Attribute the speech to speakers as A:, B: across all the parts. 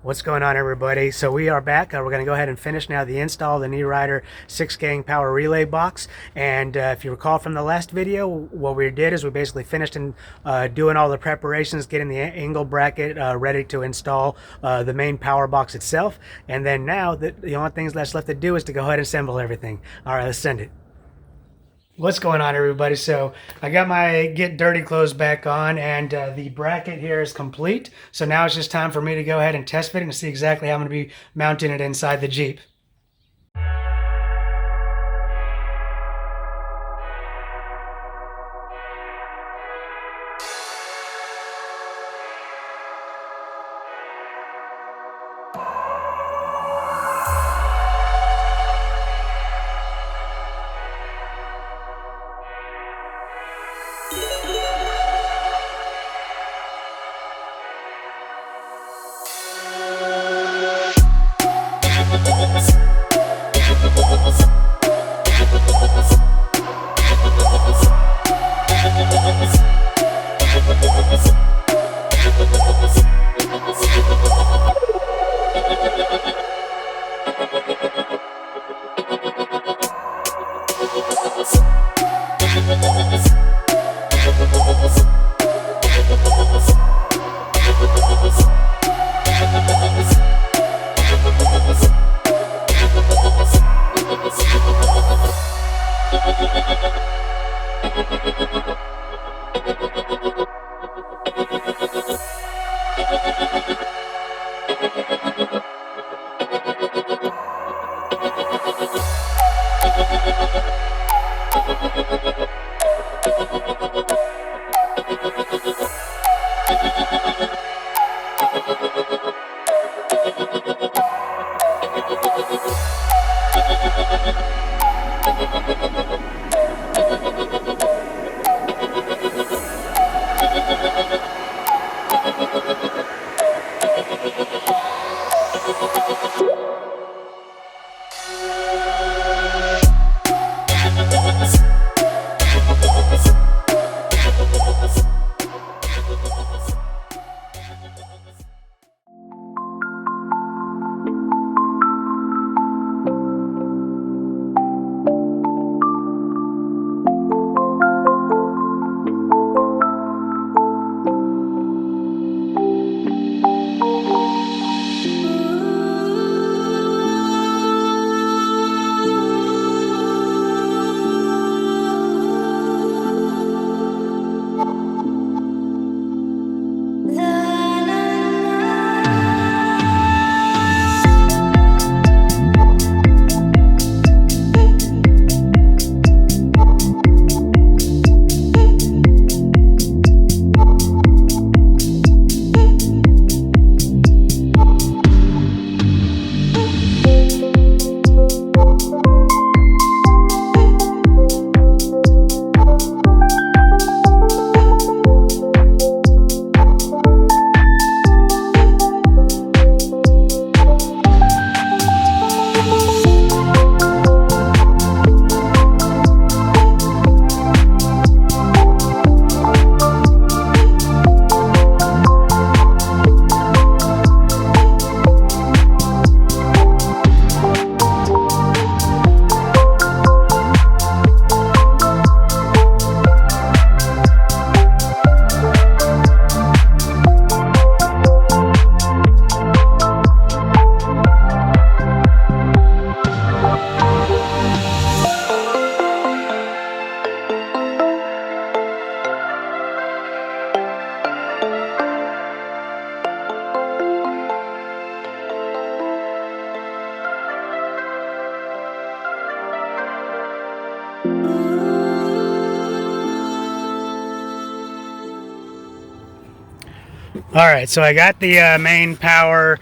A: What's going on, everybody? So we are back. We're going to go ahead and finish now the install of the Nirider 6-gang power relay box. And if you recall from the last video, what we did is we basically finished in doing all the preparations, getting the angle bracket ready to install the main power box itself. And then now the only thing that's left to do is to go ahead and assemble everything. All right, let's send it. What's going on, everybody? So I got my get dirty clothes back on, and the bracket here is complete. So now it's just time for me to go ahead and test fit it and see exactly how I'm going to be mounting it inside the Jeep. All right, so I got the main power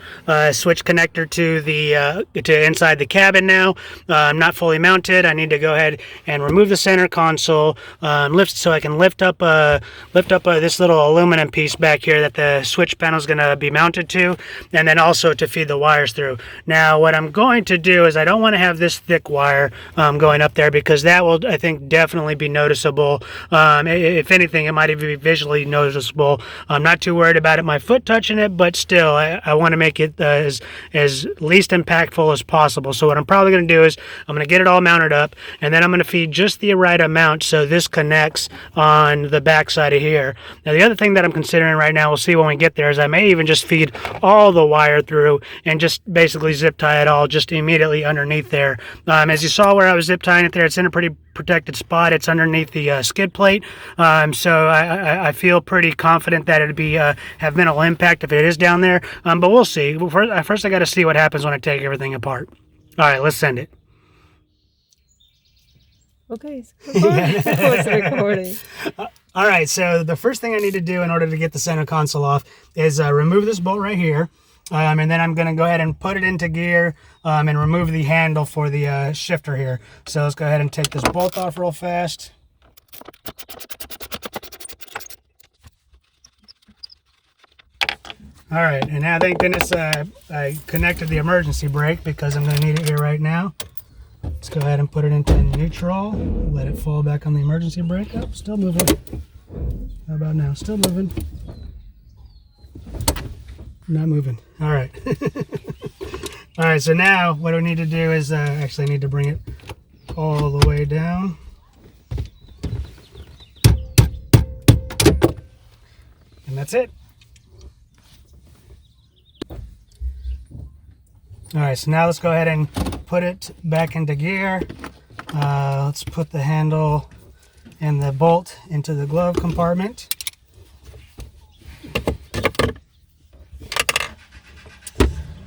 A: switch connector to the to inside the cabin now. I'm not fully mounted. I need to go ahead and remove the center console, lift so I can lift up this little aluminum piece back here that the switch panel is going to be mounted to, and then also to feed the wires through. Now, what I'm going to do is I don't want to have this thick wire going up there because that will, I think, definitely be noticeable. If anything, it might even be visually noticeable. I'm not too worried about it my foot touching it, but still, I want to make it as least impactful as possible. So what I'm probably going to do is I'm going to get it all mounted up, and then I'm going to feed just the right amount so this connects on the back side of here. Now the other thing that I'm considering right now, we'll see when we get there, is I may even just feed all the wire through and just basically zip tie it all just immediately underneath there. As you saw where I was zip tying it there, it's in a pretty protected spot. It's underneath the skid plate, so I feel pretty confident that it'd be have minimal impact if it is down there, but we'll see. First I got to see what happens when I take everything apart. All right, let's send it.
B: Okay, it's recording.
A: All right, so the first thing I need to do in order to get the center console off is remove this bolt right here, and then I'm going to go ahead and put it into gear and remove the handle for the shifter here. So let's go ahead and take this bolt off real fast. All right, and now thank goodness I connected the emergency brake because I'm going to need it here right now. Let's go ahead and put it into neutral. Let it fall back on the emergency brake. Oh, still moving. How about now? Still moving. Not moving. All right. All right, so now what we need to do is actually I need to bring it all the way down. And that's it. All right, so now let's go ahead and put it back into gear. Let's put the handle and the bolt into the glove compartment.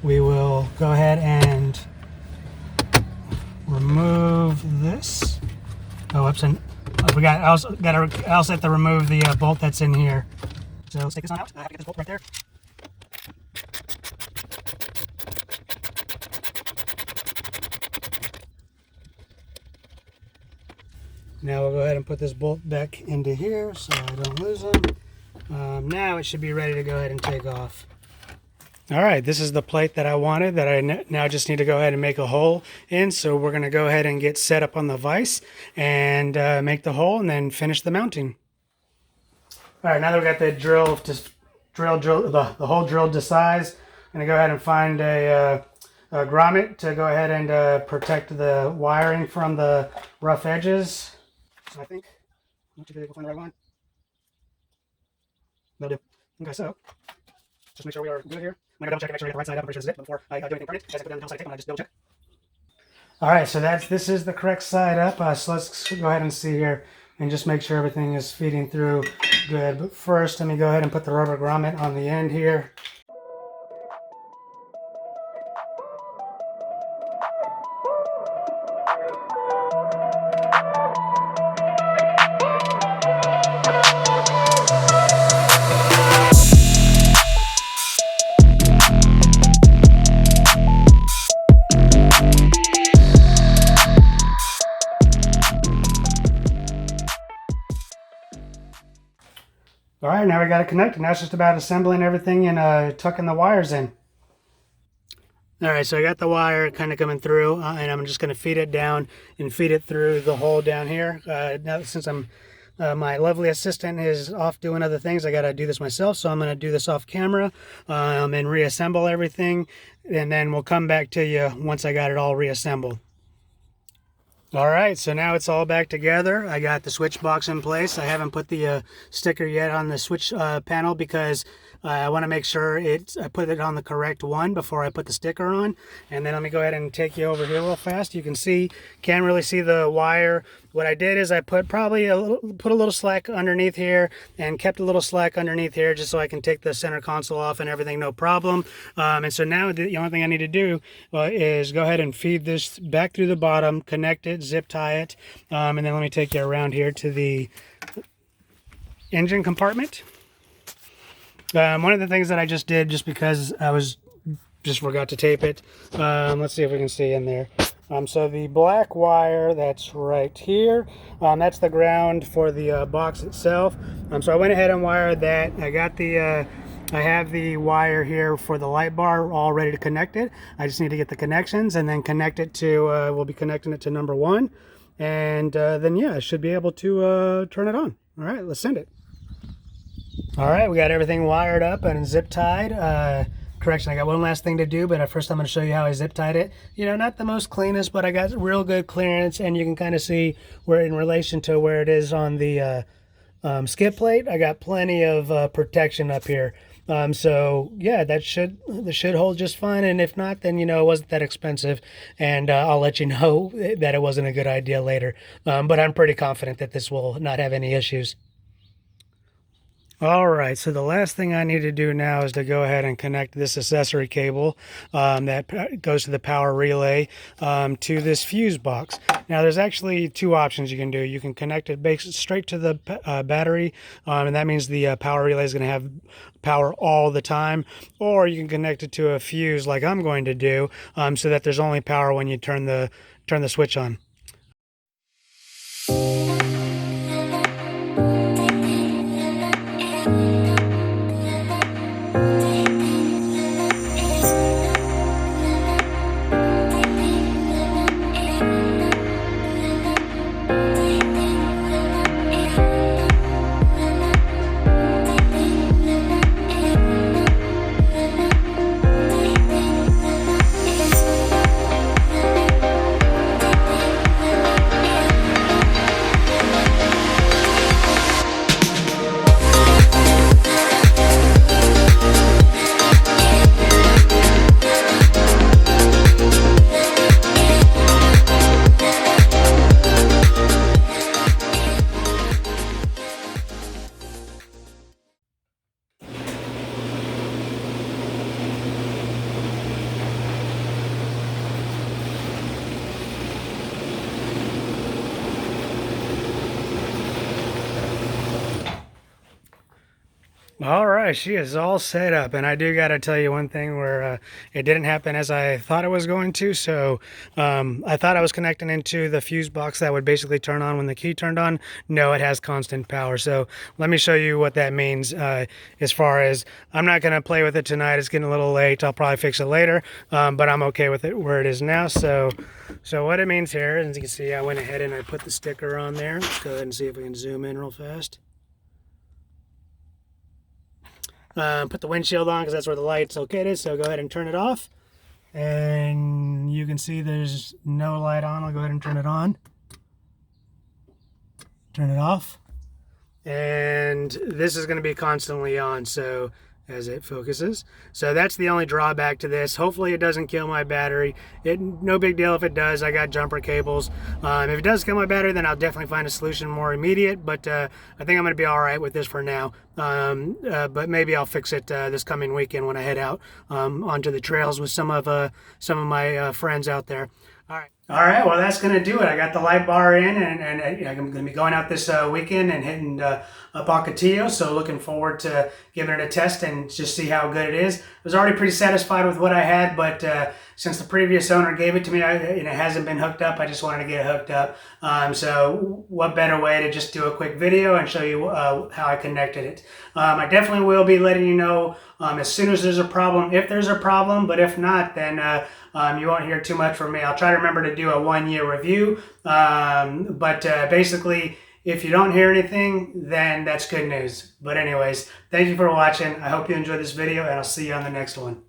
A: We will go ahead and remove this. Oh, oops, and I forgot. I also have to remove the bolt that's in here. So let's take this one out. I have to get this bolt right there. Now we'll go ahead and put this bolt back into here so I don't lose them. Now it should be ready to go ahead and take off. All right, this is the plate that I wanted that I now just need to go ahead and make a hole in. So we're going to go ahead and get set up on the vise and make the hole and then finish the mounting. All right, now that we've got the the hole drilled to size, I'm going to go ahead and find a grommet to go ahead and protect the wiring from the rough edges. So I think, not we'll find the right one. That'll do. Okay, so just make sure we are good here. I'm going to double check and make sure we get the right side up. I'm pretty sure this is it. But before I do anything printed, as I put down the hillside tape, I'm going to just double check. All right, so this is the correct side up. So let's go ahead and see here and just make sure everything is feeding through good. But first, let me go ahead and put the rubber grommet on the end here. All right, now we got it connected. Now it's just about assembling everything and tucking the wires in. All right, so I got the wire kind of coming through, and I'm just going to feed it down and feed it through the hole down here. Now, since my lovely assistant is off doing other things, I got to do this myself, so I'm going to do this off camera and reassemble everything, and then we'll come back to you once I got it all reassembled. All right, so now it's all back together. I got the switch box in place. I haven't put the sticker yet on the switch panel because I want to make sure I put it on the correct one before I put the sticker on. And then let me go ahead and take you over here real fast. You can see, can't really see the wire. What I did is I put a little slack underneath here and kept a little slack underneath here just so I can take the center console off and everything, no problem. And so now the only thing I need to do is go ahead and feed this back through the bottom, connect it, zip tie it, and then let me take you around here to the engine compartment. One of the things that I just did, just because I just forgot to tape it, let's see if we can see in there. So the black wire that's right here, that's the ground for the box itself. So I went ahead and wired that. I have the wire here for the light bar all ready to connect it. I just need to get the connections and then connect it to, we'll be connecting it to number 1. And then yeah, I should be able to turn it on. All right, let's send it. All right, we got everything wired up and zip tied. Correction, I got one last thing to do, but first I'm going to show you how I zip tied it. You know, not the most cleanest, but I got real good clearance, and you can kind of see where in relation to where it is on the skid plate, I got plenty of protection up here. So yeah, that should hold just fine. And if not, then you know it wasn't that expensive, and I'll let you know that it wasn't a good idea later. But I'm pretty confident that this will not have any issues. All right, so the last thing I need to do now is to go ahead and connect this accessory cable that goes to the power relay to this fuse box. Now, there's actually two options you can do. You can connect it straight to the battery, and that means the power relay is going to have power all the time, or you can connect it to a fuse like I'm going to do, so that there's only power when you turn the switch on. All right, she is all set up, and I do got to tell you one thing where it didn't happen as I thought it was going to. So I thought I was connecting into the fuse box that would basically turn on when the key turned on. No, it has constant power. So let me show you what that means. As far as I'm not going to play with it tonight, it's getting a little late. I'll probably fix it later, but I'm okay with it where it is now. So what it means here, as you can see, I went ahead and I put the sticker on there. Let's go ahead and see if we can zoom in real fast. Put the windshield on because that's where the light's located, so go ahead and turn it off. And you can see there's no light on. I'll go ahead and turn it on. Turn it off. And this is going to be constantly on, so as it focuses. So that's the only drawback to this. Hopefully it doesn't kill my battery. No big deal if it does. I got jumper cables. If it does kill my battery, then I'll definitely find a solution more immediate, but I think I'm going to be all right with this for now. But maybe I'll fix it this coming weekend when I head out onto the trails with some of my friends out there. All right, well, that's going to do it. I got the light bar in, and I'm going to be going out this weekend and hitting Pocatello, so looking forward to giving it a test and just see how good it is. I was already pretty satisfied with what I had, but since the previous owner gave it to me and it hasn't been hooked up, I just wanted to get it hooked up. So what better way to just do a quick video and show you how I connected it. I definitely will be letting you know as soon as there's a problem, if there's a problem, but if not, then you won't hear too much from me. I'll try to remember to do a 1-year review, but basically, if you don't hear anything, then that's good news. But anyways, thank you for watching. I hope you enjoyed this video, and I'll see you on the next one.